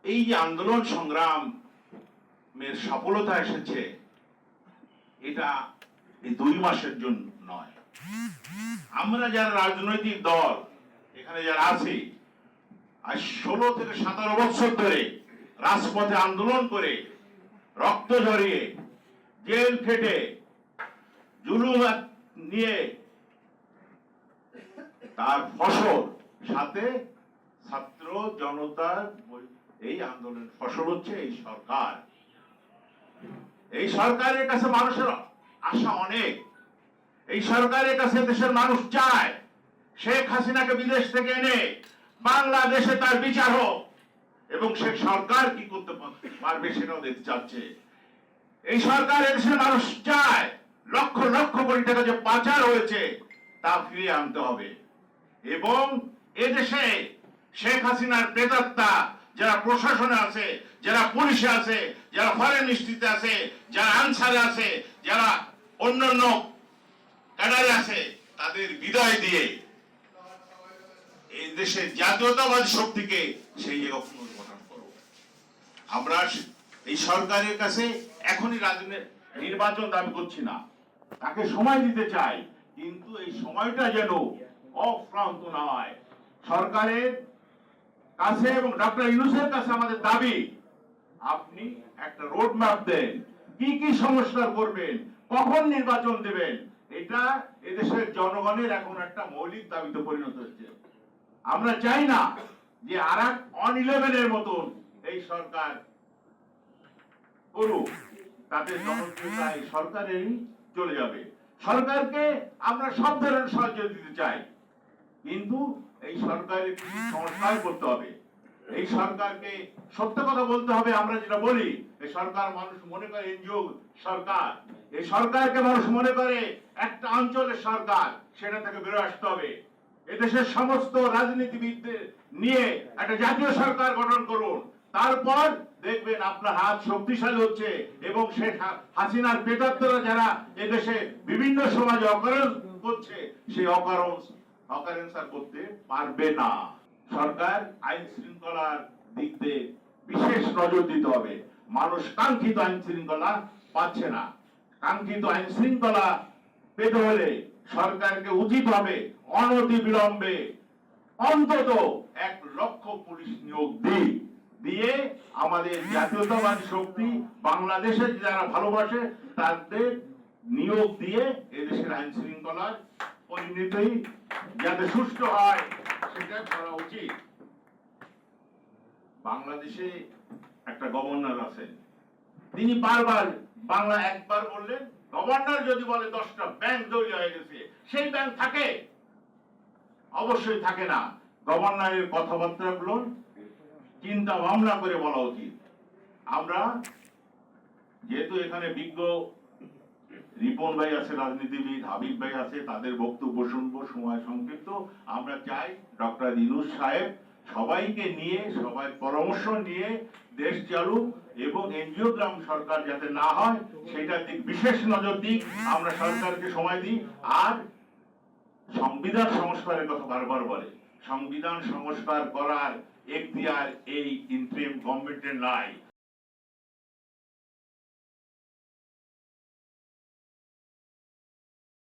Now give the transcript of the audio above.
এই যে আন্দোলন সংগ্রামের সফলতা এসেছে, এটা এই 2 মাসের জন্য নয়। আমরা যারা রাজনৈতিক দল এখানে যারা আছি, আজ 16 থেকে 17 বছর ধরে রাজপথে আন্দোলন করে, রক্ত ঝরিয়ে, জেল খেটে, জুলুম নিয়ে তার ফসল সাথে ছাত্র জনতার এই আন্দোলনের ফসল হচ্ছে এই সরকার। এই সরকারের কাছে মানুষের আশা অনেক। এই সরকারের কাছে দেশের মানুষ চায় শেখ হাসিনাকে বিদেশ থেকে এনে বাংলাদেশে তার বিচার হোক, এবং শেখ সরকার কি করতে পারবে সেটাও দেখতে চাচ্ছে। এই সরকার এদেশের মানুষ চায় লক্ষ লক্ষ কোটি টাকা যে পাচার হয়েছে তা ফিরিয়ে আনতে হবে, এবং এদেশে শেখ হাসিনার প্রেতাত্মা যারা প্রশাসনে আছে, যারা পুলিশে আছে, যারা ফরেন মিনিস্ট্রিতে আছে, যারা আনসারে আছে, যারা অন্যান্য ক্যাডারে আছে, তাদের বিদায় দিয়ে এই দেশের জাতীয়তাবাদী শক্তিকে সেই জায়গায় পুনর্গঠন করব। আমরা এই সরকারের কাছে এখনই নির্বাচন দাবি করছি না, তাকে সময় দিতে চাই, কিন্তু এই সময়টা যেন অক্লান্ত না হয়। সরকারের কাছে এবং ডক্টর ইউনূসের কাছে আমাদের দাবি, আপনি একটা রোড ম্যাপ দেন, কি কি সংস্কার করবেন, কখন নির্বাচন দেবেন। এটা এদেশের জনগণের এখন একটা মৌলিক দাবিতে পরিণত হচ্ছে। আমরা চাই না যে আরেক অন-11 এর মতন এই সরকার করুক, তাতে জনপ্রিয়তা এই সরকারেরই চলে যাবে। সরকারকে আমরা সব ধরনের সাহায্য দিতে চাই, কিন্তু এই সরকারের সংস্কার করতে হবে। এই সরকারকে সত্য কথা বলতে হবে। আমরা যেটা বলি, এই সরকার মানুষ মনে করে এনজিও সরকার, এই সরকারকে মানুষ মনে করে একটা অঞ্চলের সরকার, সেটা থেকে বেরোয় আসতে হবে। এদেশের সমস্ত রাজনীতিবিদদের নিয়ে একটা জাতীয় সরকার গঠন করুন, তারপর দেখবেন আপনার হাত শক্তিশালী হচ্ছে, এবং শেখ হাসিনার প্রেতাত্মরা যারা এদেশে বিভিন্ন সমাজে অকারণ করছে, সেই অকারেন্স করতে পারবে না। সরকার আইন শৃঙ্খলার দিক দিয়ে বিশেষ নজর দিতে হবে। মানুষ কাঙ্ক্ষিত আইন শৃঙ্খলা পাচ্ছে না। কাঙ্ক্ষিত আইন শৃঙ্খলা পেতে হলে সরকারকে উচিত হবে অনতি বিলম্বে অন্তত 1 লক্ষ পুলিশ নিয়োগ দিয়ে আমাদের জাতীয়তাবাদী শক্তি, বাংলাদেশের যারা ভালোবাসে তাদের নিয়োগ দিয়ে এদেশের আইন শৃঙ্খলার পরিণতি যাতে সুষ্ঠু হয় সেটা করা উচিত। বাংলাদেশে একটা গভর্নর আছেন, তিনি বারবার বাংলা একবার বললেন, গভর্নর যদি বলে 10টা ব্যাংক তৈরি হয়ে গেছে, সেই ব্যাংক থাকে? অবশ্যই থাকে না। গভর্নরের কথাবার্তাগুলো চিন্তা ভাবনা করে বলা উচিত। আমরা যেহেতু এখানে বিজ্ঞ রিপন ভাই আছে, রাজনীতিবিদ হাবিব ভাই আছে, তাদের বক্তব্য শুনবো, সময় সংক্ষিপ্ত। আমরা চাই ডক্টর ইউনূস সাহেব সবাইকে নিয়ে, সবাই পরামর্শ নিয়ে দেশ চালুক, এবং এনজিওগ্রাম সরকার যাতে না হয় সেটার দিক বিশেষ নজর দিক। আমরা সরকারকে সময় দিই। আর সংবিধান সংস্কারের কথা বারবার বলে, সংবিধান সংস্কার করার এখতিয়ার এই ইন্টারিম গভর্নমেন্টের নাই।